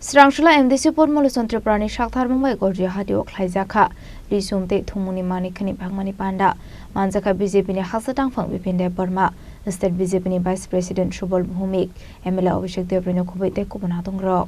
Srangshala MDC Pormolu Sontraprani Shakthar Mumbai Gorji Hadio Klaizaka Risumte Thumuni Manikani Bhagmani Panda Manzaka BJP ni Hasatang Phang Bipinde Burma State BJP ni Vice President Shubal Bhumik MLA Abhishek Devrino Kubaite Kubanatung Ro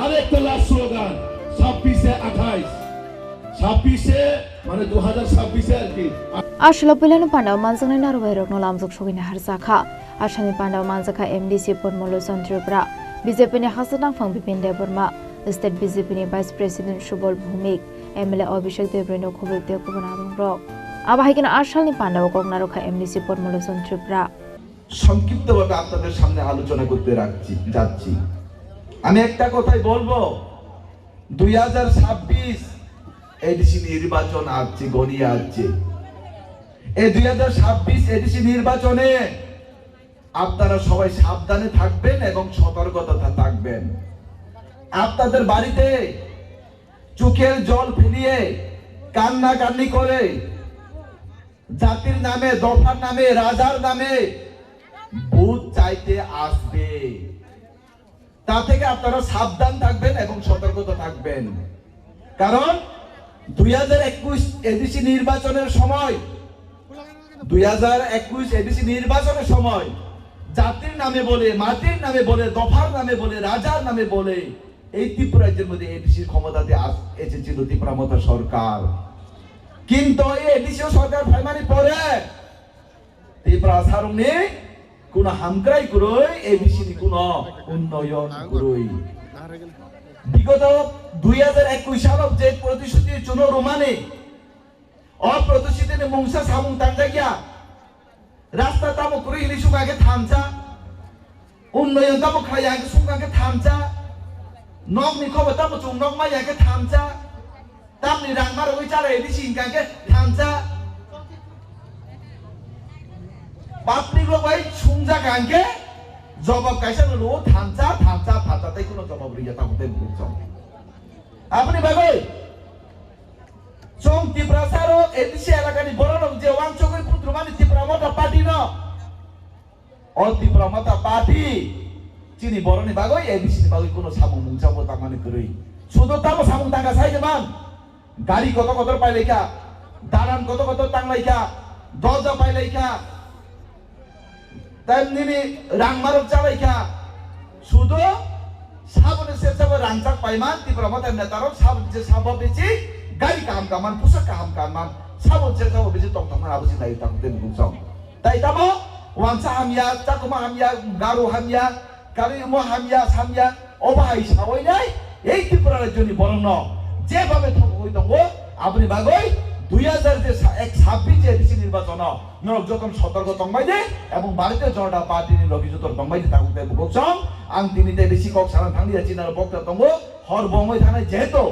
আরেকটা last slogan 26 মানে 2026 আর কি Ashla Pilanu Panda Manzana Narway no Lamzuk Shogina Harzaka Ashani Panda Manzaka MDC Pormolu Sontrapra BJP ni Hasatang Phang Bipinde Burma State BJP ni Vice President Shubal Bhumik MLA Abhishek Devrino Kubaite Kubanatung Ro Abahikina Ashani Panda Okognaroka MDC Pormolu Sontrapra সংক্ষিপ্তভাবে আপনাদের সামনে আলোচনা করতে যাচ্ছি আমি একটা কথাই বলবো 2026 এডিসি নির্বাচন আসছে গড়িয়ে আসছে এই 2026 এডিসি নির্বাচনে আপনারা সবাই সাবধানে থাকবেন এবং সতর্কতা থাকবেন আপনাদের বাড়িতে চোখের জল ফেলিয়ে কান্নাকান্নি করে জাতির নামে দফার নামে রাজার নামে ভোট চাইতে আসবে তা থেকে আপনারা সাবধান থাকবেন এবং সতর্কতা থাকবেন কারণ 2021 এডিসি নির্বাচনের সময় জাতির নামে বলে মাটির নামে বলে দফার নামে বলে রাজার নামে বলে এই ত্রিপুরা রাজ্যের মধ্যে এডিসির ক্ষমতাতে এসেছিল ত্রিপুরা মতো সরকার কিন্তু এই এডিসি সরকার ফাইমানি পরে ত্রিপুরা সারুনে কোন হামক্রাই করই এডিসি নি কোন উন্নয়ন করই বিগত 2021 সালত যে প্রতিশ্রুতি চুনো রোমানে অপ্রতিশ্রুতি মুংসা সামুং তানজাগিয়া রাস্তা তামো করি ইলিশু আগে থামচা উন্নয়ন তামো খাই আগে সুঙ্গাকে থামচা নক নি খবর তামো চুং নক মাই আগে থামচা তামনি রাংমার ওই চারা এডিসি ইনকাকে থামচা পাপনি গো ভাই সুংজা গাঙ্গে জবাব কাইসা লো থামচা তাই কোনো জবাব রিয়া তামতে বুঝছম আপনি ভাই চং ত্রিপুরা সারো এডিসি এলাকানি বড় লোক যে ওয়াংচকের পুত্র মানে ত্রিপুরা মতা পার্টি ন ও ত্রিপুরা মতা পার্টি চিনি বড়নি বাগই এডিসি বাগই কোনো সামুং মুংসা মতা মানে করি শুধু তামো সামুং টাকা সাইজে মান গাড়ি কত পাইলেখা দালান কত টাংলাইখা দরজা পাইলেখা তেমনি রাংমারক চালাইখা শুধু সাবনে সেসব রাংচাক পাইমান ত্রিপুরা মতা নেতারক সাব বেচি গাড়ি কাহাম পোশাক কাহাম সাবন সেসব বেচি টংটংমান আবসি নাই তামতে বুঝছম তাই তামো ওয়াংসা হামিয়া চাকমা হামিয়া গারো হামিয়া কারিমো হামিয়া সামিয়া অবাই সাবই নাই এই ত্রিপুরা রাজ্যনি বরণ যেভাবে হই দঙ্গ আপনি বাগই 2026 এডিসি নির্বাচন নরক যতন সতর্ক তংবাইদে এবং ভারতীয় জনতা পার্টিনি লগি যতন তংবাইদে তাকুতে বুকছম আং তিনিতে বেশি কক সারান থাংলিয়া চিনার বক্তা তঙ্গ হর বঙ্গই থানায় যেহেতু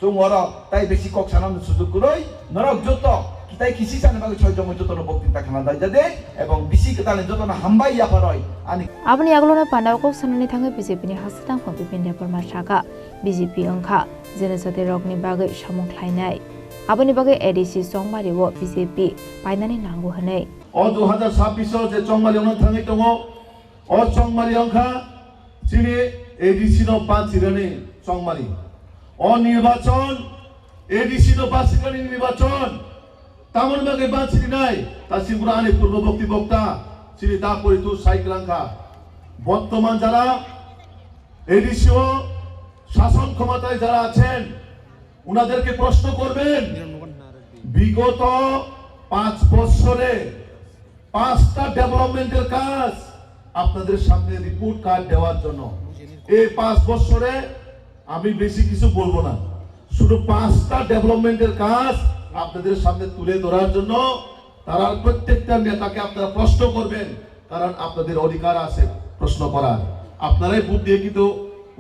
जों ওরা তাই বেশি কক সানাম সুযোগ কই নরক যত কিতাই কিসি জানে বাগে ছয় জম যত বক্তৃতা খানা দাই দে এবং বেশি তালে যত না হামবাই ইয়াপারয় আনি Abni Aglona Panda Kok Sanani Thanga BJP ni Hasatang Phang Bipinde Burma Shaka BJP Angkha Jenesate Rokni Bagai Samung Khlainai Abani Bagai ADC Songmari wo BJP Painani Nangu Hanai ও 2026 যে চংমারি অন থাঙ্গি দङ ও চংমারি অংখা চিনি এডিসি নো 5 সিরানি চংমারি ও নির্বাচন ADC no 5 সিরানি নির্বাচন তামন বাগে 5 সিরি নাই তাসিমপুরা আনি পূর্ববর্তী বক্তা চিনি দা পরিতু সাইক্লাঙ্কা বর্তমান যারা এডিসিও শাসন ক্ষমতায় যারা আছেন উনাদেরকে প্রশ্ন করবেন বিগত 5 বছরে 5টা ডেভেলপমেন্টের কাজ আপনাদের সামনে রিপোর্ট কার্ড দেওয়ার জন্য এই 5 বছরে আমি বেশি কিছু বলবো না শুধু 5টা ডেভেলপমেন্টের কাজ আপনাদের সামনে তুলে ধরার জন্য তারা প্রত্যেকটা নেতাকে আপনারা প্রশ্ন করবেন কারণ আপনাদের অধিকার আছে প্রশ্ন করার আপনারাই ভোট দিয়ে কিন্তু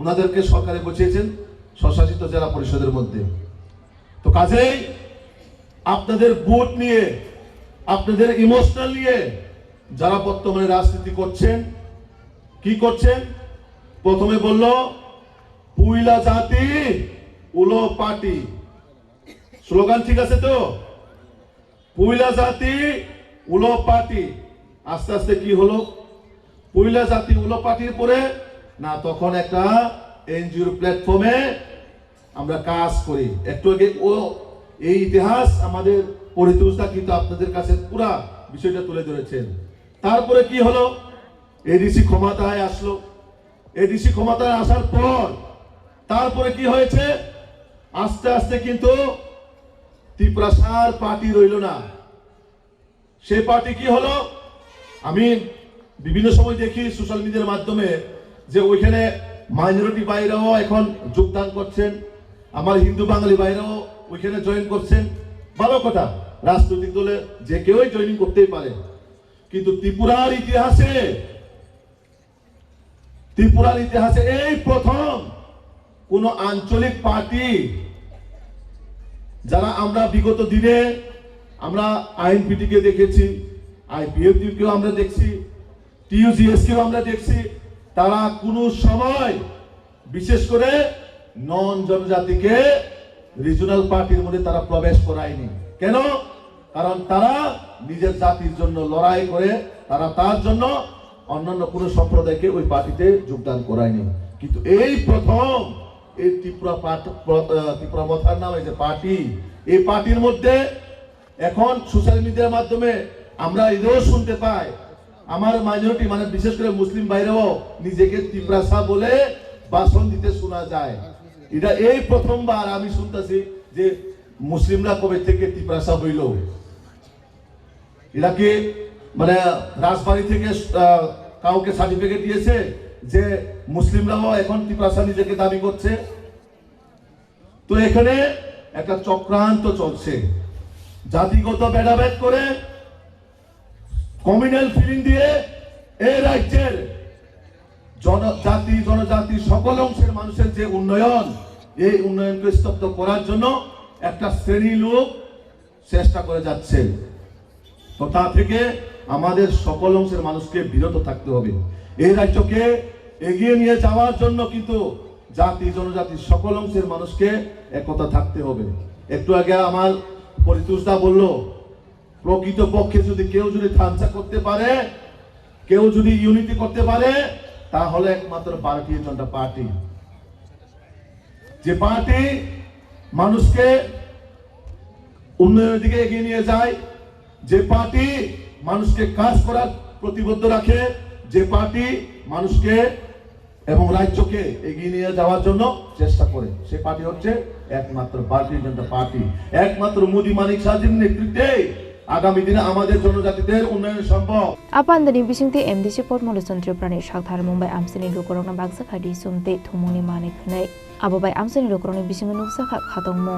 ওনাদেরকে সরকারে বসিয়েছেন স্বশাসিত জেলা পরিষদের মধ্যে। তো কাজেই আপনাদের ভোট নিয়ে, আপনাদের ইমোশনাল নিয়ে যারা বর্তমানে রাজনীতি করছেন, কি করছেন? প্রথমে বলল পুইলা জাতি উলো পার্টি, স্লোগান ঠিক আছে তো? পুইলা জাতি উলো পার্টি। আস্তে আস্তে কি হলো? পুইলা জাতি উলো পার্টির পরে না, তখন একটা এনজিওর প্ল্যাটফর্মে আমরা কাজ করি। একটু আগে এই ইতিহাস আমাদের পরিতোষদা কিন্তু আপনাদের কাছে পুরা বিষয়টা তুলে ধরেছেন। তারপরে কি হলো? এডিসি ক্ষমতায় আসলো। এডিসি ক্ষমতায় আসার পর তারপরে কি হয়েছে? আস্তে আস্তে কিন্তু ত্রিপ্রাসার পার্টি রইল না। সেই পার্টি কি হলো? আমি বিভিন্ন সময় দেখি সোশ্যাল মিডিয়ার মাধ্যমে যে ওইখানে মাইনরিটি ভাইরাও এখন যোগদান করছেন, আমার হিন্দু বাঙালি ভাইরাও ওইখানে জয়েন করছেন। ভালো কথা, রাজনৈতিক দলে যে কেউই জয়েনিং করতেই পারে। কিন্তু ত্রিপুরার ইতিহাসে এই প্রথম কোন আঞ্চলিক পার্টি, যারা আমরা বিগত দিনে আমরা আইএনপিটি কে দেখেছি, আইপিএফটি কেও আমরা দেখছি, টিইউজিএস কেও আমরা দেখছি, তারা কোনো সময় বিশেষ করে নন জনজাতিকে রিজনাল পার্টির মধ্যে তারা প্রবেশ করায়নি। কেন? কারণ তারা নিজের জাতির জন্য লড়াই করে তারা তার জন্য অন্যান্য কোনো সম্প্রদায়কে ওই পার্টিতে যোগদান করায়নি। কিন্তু এই প্রথম এই ত্রিপুরা মথার নামে যে পার্টি, এই পার্টির মধ্যে এখন সোশ্যাল মিডিয়ার মাধ্যমে আমরা এটাও শুনতে পাই, আমার মাইনরিটি মানে বিশেষ করে মুসলিম ভাইরাও নিজেকে ত্রিপ্রাসা বলে ভাষণ দিতে শোনা যায়। এটা এই প্রথমবার আমি শুনতেছি যে মুসলিমরা কবে থেকে ত্রিপ্রাসা হইল। এরা কি মানে রাজবাড়ি থেকে কাউকে সার্টিফিকেট দিয়েছে যে মুসলিমরাও এখন ত্রিপ্রাসা নিজেকে দাবি করছে? তো এখানে একটা চক্রান্ত চলছে, জাতিগত ভেদাভেদ করে, কমিউনাল ফিলিং দিয়ে এই রাজ্যের জনজাতি সকল অংশের মানুষের যে উন্নয়ন, এই উন্নয়নকে স্তব্ধ করার জন্য একটা শ্রেণী লোক চেষ্টা করে যাচ্ছে। তো তা থেকে আমাদের সকল অংশের মানুষকে বিরত থাকতে হবে। এই রাজ্যকে এগিয়ে নিয়ে যাওয়ার জন্য কিন্তু জাতি জনজাতি সকল অংশের মানুষকে একতা থাকতে হবে। একটু আগে আমার পরিতোষদা বলল, প্রকৃত পক্ষে যদি কেউ যদি থামসা করতে পারে, কেউ যদি ইউনিটি করতে পারে, তাহলে একমাত্র ভারতীয় জনতা পার্টি। যে পার্টি মানুষকে উন্নয়নের দিকে এগিয়ে নিয়ে যায়, যে পার্টি মানুষকে কাজ করার প্রতিবদ্ধ রাখে, যে পার্টি মানুষকে এবং রাজ্যকে এগিয়ে নিয়ে যাওয়ার জন্য চেষ্টা করে, সেই পার্টি হচ্ছে একমাত্র ভারতীয় জনতা পার্টি। একমাত্র মোদী মানিক সাহাজির নেতৃত্বে আগামী দিনে আমাদের জনজাতিদের উন্নয়ন সম্ভব। আপানদানি বিসিংতে এমডিসি পদ্মলো চন্দ্রপ্রাণী সাকথার মুম্বাই আমসিনি লোকরংনা বাগসা খাদি সোমতে থুমুনি মানে খনাই আবাবাই আমসিনি লোকরংনি বিসিংনি নুকসাখা খাতংমু।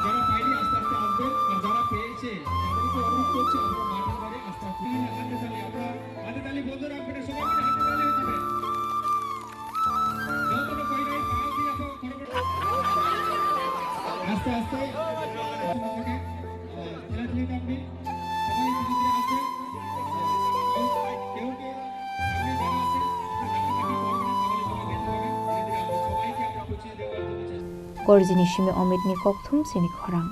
যারা পাইনি আস্তে আস্তে আসবেন, আর যারা পেয়েছে তাদেরকে অনুরোধ করছি আমরা মাঠের ধারে আস্তে আস্তে হাতে তালি বন্ধ রাখবেন, সবাই মিলে হাতে তালি হয়ে যাবে। যতটা কই নাই পা দিয়ে আপনি আস্তে আস্তে থেকে খেলাধুলি আপনি সবাই ধীরে ধীরে আসবেন। কেউ কেউ সামনে যারা আছে সবাইকে আমরা পৌঁছে দেওয়ার জন্য চেষ্টা গরজিনি সিমে অমিত নি ককথুম সিনি খরাং।